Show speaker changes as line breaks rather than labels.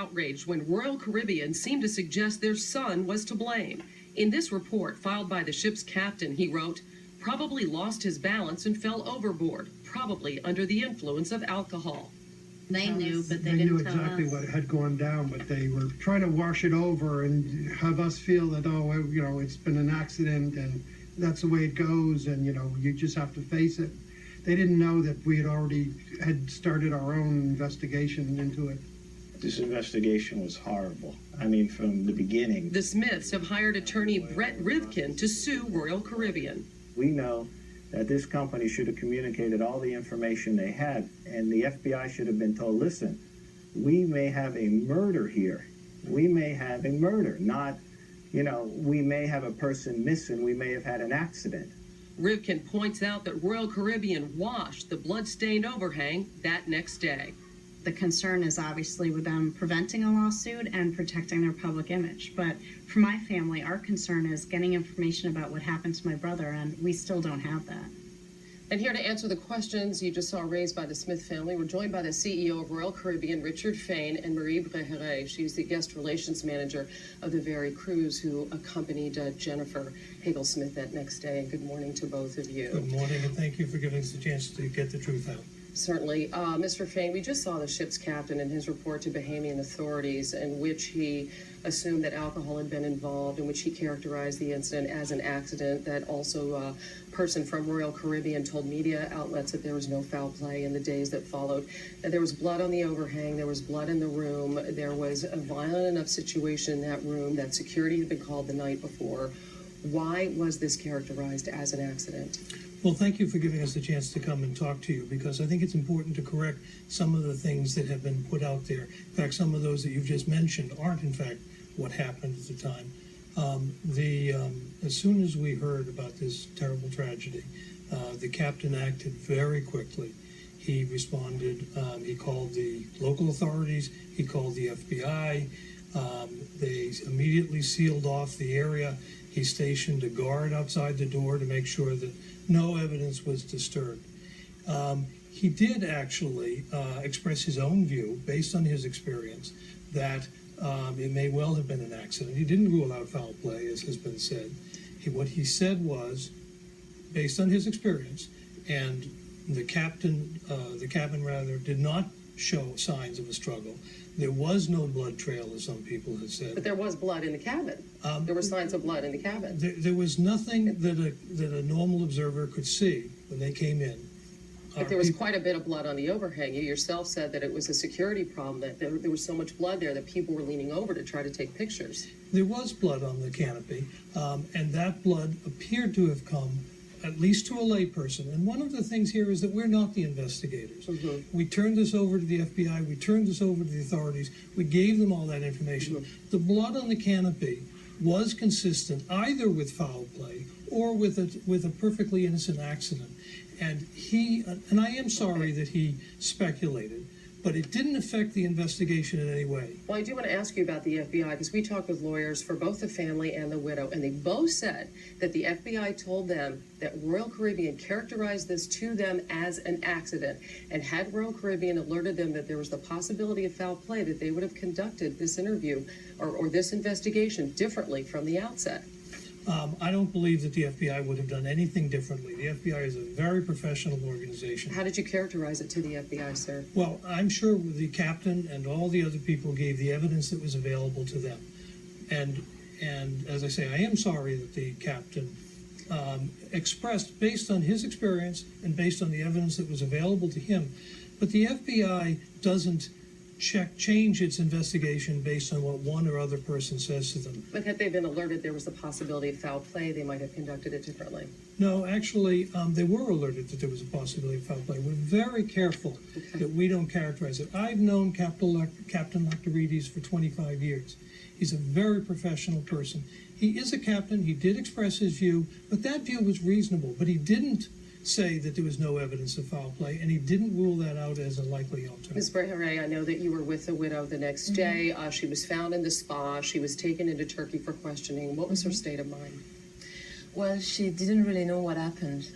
outraged when Royal Caribbean seemed to suggest their son was to blame. In this report filed by the ship's captain, he wrote, "Probably lost his balance and fell overboard, probably under the influence of alcohol."
They knew, but they
knew
didn't tell
exactly
us.
what had gone down, but they were trying to wash it over and have us feel that, oh, you know, it's been an accident and that's the way it goes, and, you know, you just have to face it. They didn't know that we had started our own investigation into it.
This investigation was horrible. I mean, from the beginning.
The Smiths have hired attorney Brett Rivkin to sue Royal Caribbean.
We know that this company should have communicated all the information they had, and the FBI should have been told, listen, we may have a murder here. We may have a murder, not, you know, we may have a person missing, we may have had an accident.
Rivkin points out that Royal Caribbean washed the blood-stained overhang that next day.
The concern is obviously with them preventing a lawsuit and protecting their public image. But for my family, our concern is getting information about what happened to my brother, and we still don't have that.
And here to answer the questions you just saw raised by the Smith family, we're joined by the CEO of Royal Caribbean, Richard Fain, and Marie Breheret. She's the guest relations manager of the very cruise who accompanied Jennifer Hagel-Smith that next day. And good morning to both of you.
Good morning, and thank you for giving us a chance to get the truth out.
Certainly. Mr. Fain, we just saw the ship's captain in his report to Bahamian authorities in which he assumed that alcohol had been involved, in which he characterized the incident as an accident, that also a person from Royal Caribbean told media outlets that there was no foul play in the days that followed, that there was blood on the overhang, there was blood in the room, there was a violent enough situation in that room that security had been called the night before. Why was this characterized as an accident?
Well, thank you for giving us a chance to come and talk to you, because I think it's important to correct some of the things that have been put out there. In fact, some of those that you've just mentioned aren't, in fact, what happened at the time. As soon as we heard about this terrible tragedy, the captain acted very quickly. He responded, he called the local authorities, he called the FBI, they immediately sealed off the area. He stationed a guard outside the door to make sure that no evidence was disturbed. He did actually express his own view, based on his experience, that it may well have been an accident. He didn't rule out foul play, as has been said. What he said was, based on his experience, and the cabin did not show signs of a struggle. There was no blood trail, as some people have said.
But there was blood in the cabin. There were signs of blood in the cabin.
There was nothing that a normal observer could see when they came in.
But there was quite a bit of blood on the overhang. You yourself said that it was a security problem, that there was so much blood there that people were leaning over to try to take pictures.
There was blood on the canopy, and that blood appeared to have come at least to a layperson. And one of the things here is that we're not the investigators.
Mm-hmm.
We turned this over to the FBI, we turned this over to the authorities, we gave them all that information. Mm-hmm. The blood on the canopy was consistent either with foul play or with a perfectly innocent accident. And I am sorry that he speculated, but it didn't affect the investigation in any way.
Well, I do want to ask you about the FBI, because we talked with lawyers for both the family and the widow, and they both said that the FBI told them that Royal Caribbean characterized this to them as an accident, and had Royal Caribbean alerted them that there was the possibility of foul play, that they would have conducted this interview or this investigation differently from the outset.
I don't believe that the FBI would have done anything differently. The FBI is a very professional organization.
How did you characterize it to the FBI, sir?
Well, I'm sure the captain and all the other people gave the evidence that was available to them. And as I say, I am sorry that the captain expressed, based on his experience and based on the evidence that was available to him. But the FBI doesn't change its investigation based on what one or other person says to them.
But had they been alerted there was the possibility of foul play, they might have conducted it differently.
No, actually, they were alerted that there was a possibility of foul play. We're very careful that we don't characterize it. I've known Captain Lactorides for 25 years. He's a very professional person. He is a captain. He did express his view, but that view was reasonable. But he didn't say that there was no evidence of foul play, and he didn't rule that out as a likely alternative.
Ms. Breheret, I know that you were with the widow the next day. She was found in the spa. She was taken into Turkey for questioning. What was her state of mind?
Well, she didn't really know what happened.